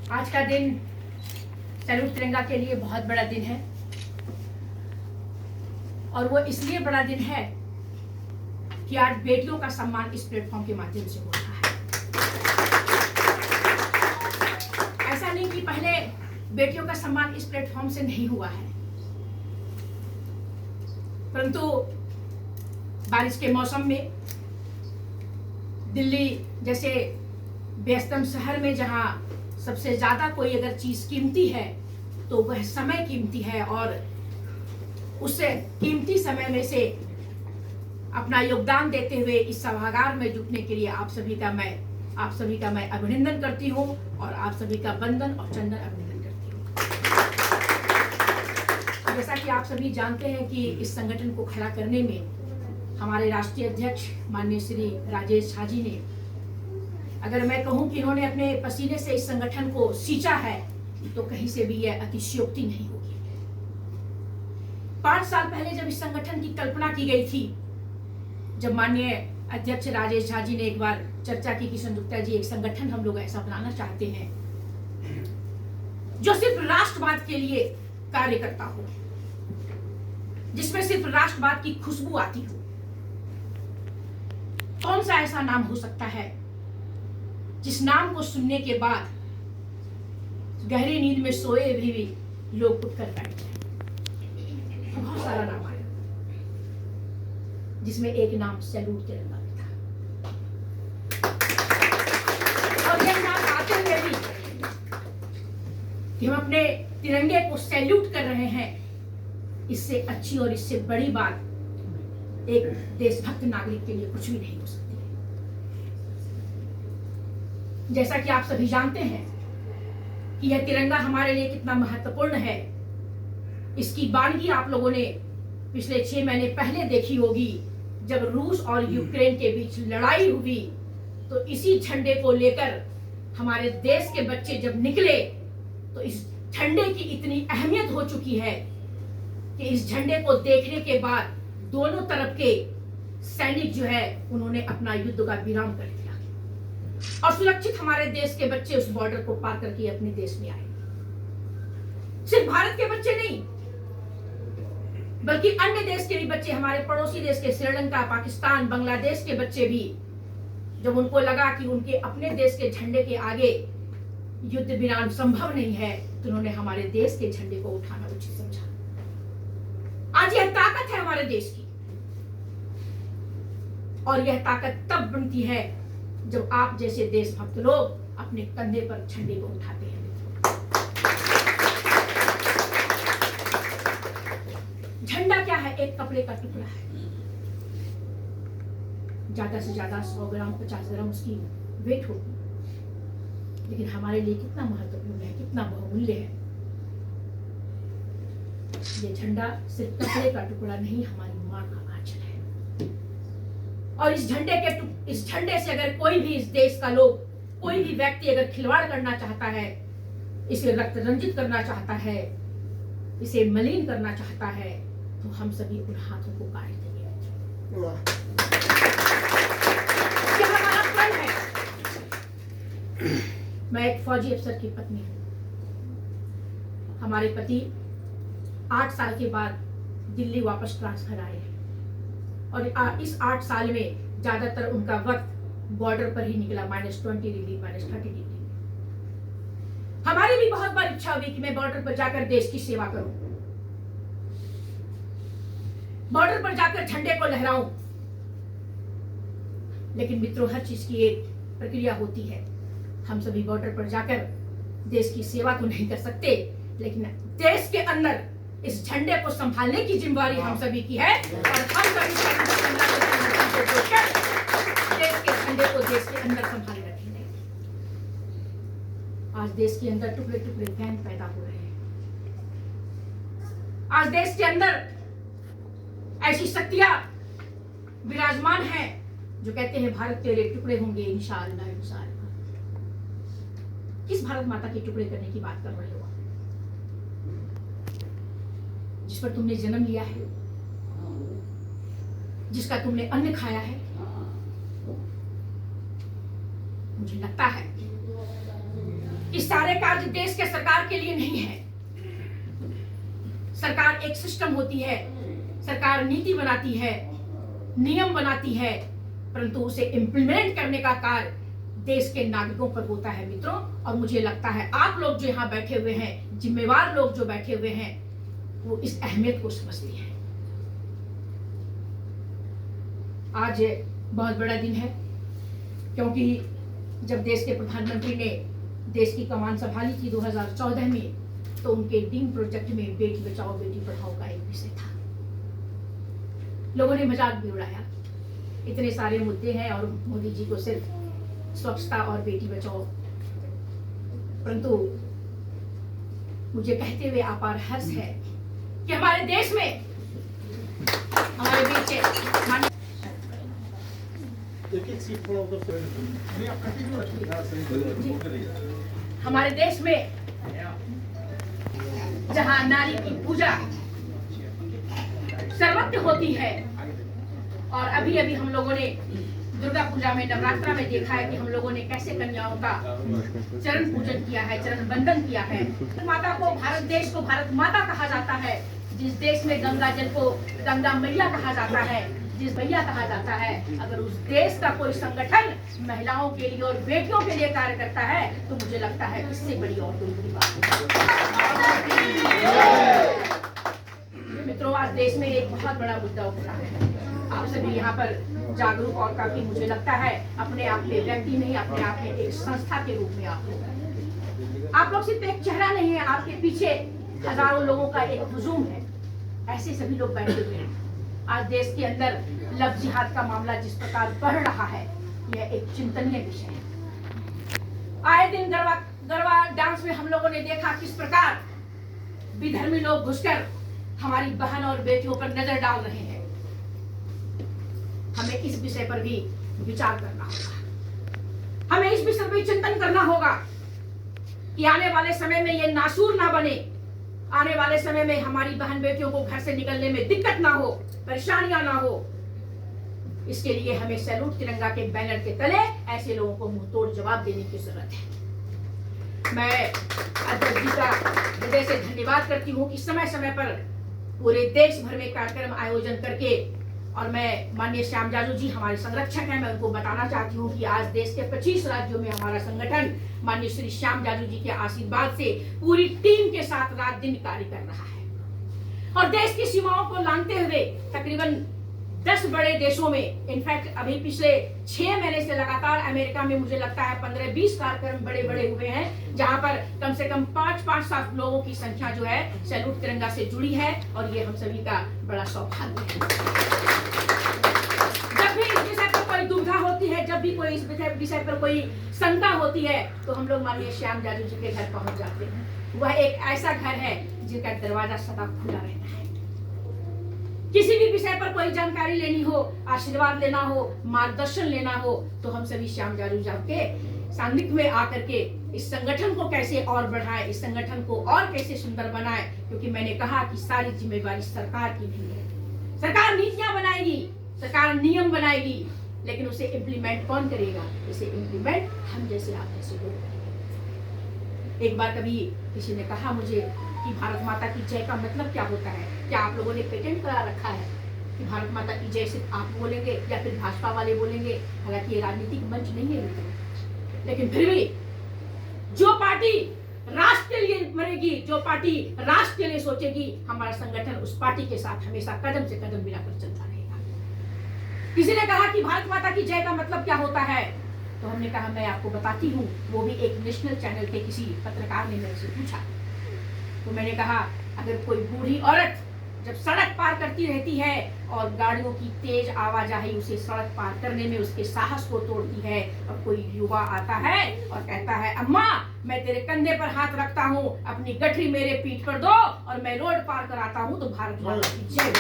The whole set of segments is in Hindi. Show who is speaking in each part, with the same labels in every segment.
Speaker 1: आज का दिन सैल्यूट तिरंगा के लिए बहुत बड़ा दिन है और वो इसलिए बड़ा दिन है कि आज बेटियों का सम्मान इस प्लेटफॉर्म के माध्यम से हो रहा है। ऐसा नहीं कि पहले बेटियों का सम्मान इस प्लेटफॉर्म से नहीं हुआ है, परंतु बारिश के मौसम में दिल्ली जैसे व्यस्तम शहर में जहां सबसे ज्यादा कोई अगर चीज कीमती है तो वह समय कीमती है, और उससे कीमती समय में से अपना योगदान देते हुए इस सभागार में जुटने के लिए आप सभी का मैं अभिनंदन करती हूँ और आप सभी का वंदन और चंदन अभिनंदन करती हूँ। जैसा कि आप सभी जानते हैं कि इस संगठन को खड़ा करने में हमारे राष्ट्रीय अध्यक्ष माननीय श्री राजेश झा जी ने, अगर मैं कहूं कि इन्होंने अपने पसीने से इस संगठन को सींचा है तो कहीं से भी यह अतिशयोक्ति नहीं होगी। 5 साल पहले जब इस संगठन की कल्पना की गई थी, जब माननीय अध्यक्ष राजेश झा जी ने एक बार चर्चा की कि संयुक्ता जी, एक संगठन हम लोग ऐसा बनाना चाहते हैं जो सिर्फ राष्ट्रवाद के लिए कार्य करता हो, जिसमें सिर्फ राष्ट्रवाद की खुशबू आती हो। कौन सा ऐसा नाम हो सकता है जिस नाम को सुनने के बाद गहरी नींद में सोए भी लोग उठकर बैठ जाए। बहुत सारा नाम आया, जिसमें एक नाम सैल्यूट तिरंगा भी था, और यह नाम आते हुए भी कि हम अपने तिरंगे को सैल्यूट कर रहे हैं, इससे अच्छी और इससे बड़ी बात एक देशभक्त नागरिक के लिए कुछ भी नहीं हो सकती। जैसा कि आप सभी जानते हैं कि यह तिरंगा हमारे लिए कितना महत्वपूर्ण है, इसकी वानगी आप लोगों ने पिछले 6 महीने पहले देखी होगी। जब रूस और यूक्रेन के बीच लड़ाई हुई तो इसी झंडे को लेकर हमारे देश के बच्चे जब निकले तो इस झंडे की इतनी अहमियत हो चुकी है कि इस झंडे को देखने के बाद दोनों तरफ के सैनिक जो है उन्होंने अपना युद्ध का विराम कर दिया और सुरक्षित हमारे देश के बच्चे उस बॉर्डर को पार करके अपने देश में आए। सिर्फ भारत के बच्चे नहीं, बल्कि अन्य देश के भी बच्चे, हमारे पड़ोसी देश के श्रीलंका, पाकिस्तान, बांग्लादेश के बच्चे भी, जब उनको लगा कि उनके अपने देश के झंडे के आगे युद्ध विराम संभव नहीं है, तो उन्होंने हमारे देश के झंडे को उठाना उचित समझा। आज यह ताकत है हमारे देश की, और यह ताकत तब बनती है जब आप जैसे देशभक्त लोग अपने कंधे पर झंडे को उठाते हैं। झंडा क्या है? एक कपड़े का टुकड़ा है, ज्यादा से ज्यादा 100 ग्राम 50 ग्राम उसकी वेट होगी, लेकिन हमारे लिए कितना महत्वपूर्ण है, कितना बहुमूल्य है। ये झंडा सिर्फ कपड़े का टुकड़ा नहीं, हमारी मां का आंचल है। और इस झंडे से अगर कोई भी इस देश का लोग, कोई भी व्यक्ति अगर खिलवाड़ करना चाहता है, इसे रक्त रंजित करना चाहता है, इसे मलिन करना चाहता है, तो हम सभी उन हाथों को काट देंगे। यह हमारा प्रण है। मैं एक फौजी अफसर की पत्नी हूं। हमारे पति 8 साल के बाद दिल्ली वापस ट्रांसफर आए हैं, और इस 8 साल में ज्यादातर उनका वक्त बॉर्डर पर ही निकला, -20 डिग्री, -30 डिग्री। हमारी भी बहुत बार इच्छा हुई कि मैं बॉर्डर पर जाकर देश की सेवा करूं, बॉर्डर पर जाकर झंडे को लहराऊं, लेकिन मित्रों, हर चीज की एक प्रक्रिया होती है। हम सभी बॉर्डर पर जाकर देश की सेवा तो नहीं कर सकते, लेकिन देश के अंदर इस झंडे को संभालने की जिम्मेदारी हम सभी की है, और हम सभी देश के झंडे को देश के अंदर संभाले रखेंगे। आज देश के अंदर टुकड़े टुकड़े गैंग पैदा हो रहे हैं। आज देश के अंदर ऐसी शक्तियां विराजमान हैं जो कहते हैं भारत तेरे टुकड़े होंगे इंशाअल्लाह इंशाअल्लाह। किस भारत माता के टुकड़े करने की बात कर रहे हो? जिस पर तुमने जन्म लिया है, जिसका तुमने अन्न खाया है। मुझे लगता है कि सारे कार्य देश के सरकार के लिए नहीं है। सरकार एक सिस्टम होती है, सरकार नीति बनाती है, नियम बनाती है, परंतु उसे इंप्लीमेंट करने का कार्य देश के नागरिकों पर होता है मित्रों। और मुझे लगता है आप लोग जो यहाँ बैठे हुए हैं, जिम्मेवार लोग जो बैठे हुए हैं, वो इस अहमियत को समझते हैं। आज बहुत बड़ा दिन है, क्योंकि जब देश के प्रधानमंत्री ने देश की कमान संभाली थी 2014 में, तो उनके ड्रीम प्रोजेक्ट में बेटी बचाओ बेटी पढ़ाओ का एक विषय था। लोगों ने मजाक भी उड़ाया, इतने सारे मुद्दे हैं और मोदी जी को सिर्फ स्वच्छता और बेटी बचाओ। परंतु मुझे कहते हुए अपार हर्ष है कि हमारे देश में, हमारे बीच हमारे देश में जहां नारी की पूजा सर्वत्र होती है, और अभी अभी हम लोगों ने दुर्गा पूजा में, नवरात्रा में देखा है कि हम लोगों ने कैसे कन्याओं का चरण पूजन किया है, चरण बंदन किया है। माता को, भारत देश को भारत माता कहा जाता है। जिस देश में गंगा जल को गंगा मैया कहा जाता है, जिस मैया कहा जाता है, अगर उस देश का कोई संगठन महिलाओं के लिए और बेटियों के लिए कार्य करता है, तो मुझे लगता है इससे बड़ी और कोई बड़ी बात नहीं। मित्रों, आज देश में एक बहुत बड़ा मुद्दा उठ रहा है। आप सभी यहाँ पर जागरूक और काफी, मुझे लगता है अपने आप में व्यक्ति नहीं, अपने आप में एक संस्था के रूप में आप लोग सिर्फ एक चेहरा नहीं है, आपके पीछे हजारों लोगों का एक हुजूम है। ऐसे सभी लोग बैठे हुए हैं। आज देश के अंदर लव जिहाद का मामला जिस प्रकार बढ़ रहा है, यह एक चिंतनीय विषय है। आए दिन गरबा डांस में हम लोगों ने देखा किस प्रकार विधर्मी लोग घुसकर हमारी बहन और बेटियों पर नजर डाल रहे हैं। हमें इस विषय पर भी विचार करना होगा, हमें इस विषय पर चिंतन करना होगा कि आने वाले समय में ये नासूर ना बने, आने वाले समय में हमारी बहन बेटियों को घर से निकलने में दिक्कत ना हो, परेशानियां ना हो। इसके लिए हमें सैल्यूट तिरंगा के बैनर के तले ऐसे लोगों को मुंह तोड़ जवाब देने की जरूरत है। मैं अध्यक्ष जी का हृदय से धन्यवाद करती हूँ कि समय समय पर पूरे देश भर में कार्यक्रम आयोजन करके, और मैं माननीय श्याम जाजू जी हमारे संरक्षक हैं, मैं उनको बताना चाहती हूँ कि आज देश के 25 राज्यों में हमारा संगठन माननीय श्री श्याम जाजू जी के आशीर्वाद से पूरी टीम के साथ रात दिन कार्य कर रहा है। और देश की सीमाओं को लांघते हुए तकरीबन 10 बड़े देशों में, इनफैक्ट अभी पिछले 6 महीने से लगातार अमेरिका में मुझे लगता है 15-20 कार्यक्रम बड़े बड़े हुए हैं, जहां पर कम से कम 5-5-7 लोगों की संख्या जो है सैल्यूट तिरंगा से जुड़ी है, और ये हम सभी का बड़ा सौभाग्य है। जब भी इस विषय पर कोई दुविधा होती है, जब भी कोई इस विषय पर कोई शंका होती है, तो हम लोग माननीय श्याम जाजू जी के घर पहुंच जाते हैं। वह एक ऐसा घर है जिनका दरवाजा सदा खुला रहता है। किसी भी विषय पर कोई जानकारी लेनी हो, आशीर्वाद लेना हो, मार्गदर्शन लेना हो, तो हम सभी श्याम जाजू जी के सानिध्य में आकर के इस संगठन को कैसे और बढ़ाए, इस संगठन को और कैसे सुंदर बनाए। क्योंकि मैंने कहा कि सारी जिम्मेवारी सरकार की नहीं है। सरकार नीतियां बनाएगी, सरकार नियम बनाएगी, लेकिन उसे इम्प्लीमेंट कौन करेगा? इसे इम्प्लीमेंट हम जैसे आप जैसे लोग करेंगे। एक बार कभी किसी ने कहा मुझे कि भारत माता की जय का मतलब क्या होता है? क्या आप लोगों ने पेटेंट करा रखा है कि भारत माता की जय सिर्फ आप बोलेंगे या फिर भाजपा वाले बोलेंगे? हालांकि ये राजनीतिक मंच नहीं है, लेकिन फिर भी जो पार्टी राष्ट्र के लिए मरेगी, जो पार्टी राष्ट्र के लिए सोचेगी, हमारा संगठन उस पार्टी के साथ हमेशा कदम से कदम मिलाकर चलता रहेगा। किसी ने कहा कि भारत माता की जय का मतलब क्या होता है, तो हमने कहा मैं आपको बताती हूँ। वो भी एक नेशनल चैनल के किसी पत्रकार ने मेरे से पूछा, तो मैंने कहा अगर कोई बूढ़ी औरत जब सड़क पार करती रहती है और गाड़ियों की तेज आवाजाही उसे सड़क पार करने में उसके साहस को तोड़ती है, और कोई युवा आता है और कहता है अम्मा मैं तेरे कंधे पर हाथ रखता हूँ, अपनी गठरी मेरे पीठ पर दो और मैं रोड पार कराता हूँ, तो भारत माता की जय।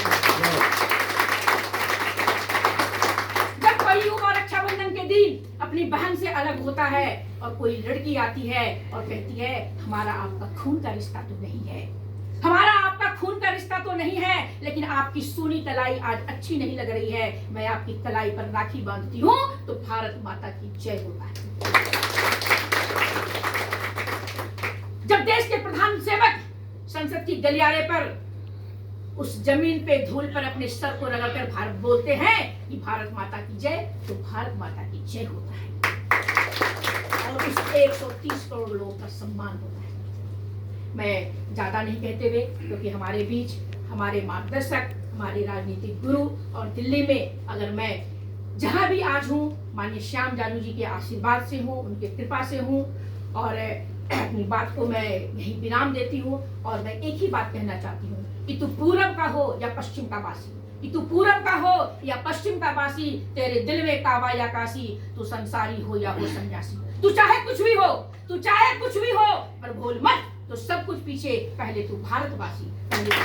Speaker 1: जब कोई युवा रक्षाबंधन के दिन अपनी बहन से अलग होता है और कोई लड़की आती है और कहती है हमारा आपका खून का रिश्ता तो नहीं है, हमारा आपका खून का रिश्ता तो नहीं है, लेकिन आपकी सूनी कलाई आज अच्छी नहीं लग रही है, मैं आपकी कलाई पर राखी बांधती हूँ, तो भारत माता की जय होता है। हम सेवक संसद की गलियारे पर उस जमीन पे धूल पर अपने सर को रगड़कर भारत बोलते हैं कि भारत माता की जय, तो भारत माता की जय होता है और उस 130 करोड़ लोगों का सम्मान होता है। मैं ज्यादा नहीं कहते हुए, क्योंकि हमारे बीच हमारे मार्गदर्शक, हमारे राजनीतिक गुरु और दिल्ली में अगर मैं जहां भी आज हूँ, माननीय श्याम जानू जी के आशीर्वाद से हूँ, उनके कृपा से हूँ और अपनी बात को मैं यही विराम देती हूँ। और मैं एक ही बात कहना चाहती हूँ कि तू पूरब का हो या पश्चिम का वासी, कि तू पूरब का हो या पश्चिम का वासी, तेरे दिल में काबा या काशी, तू संसारी हो या हो सन्यासी, तू चाहे कुछ भी हो, तू चाहे कुछ भी हो, पर भूल मत तो सब कुछ पीछे, पहले तू भारतवासी, पहले तू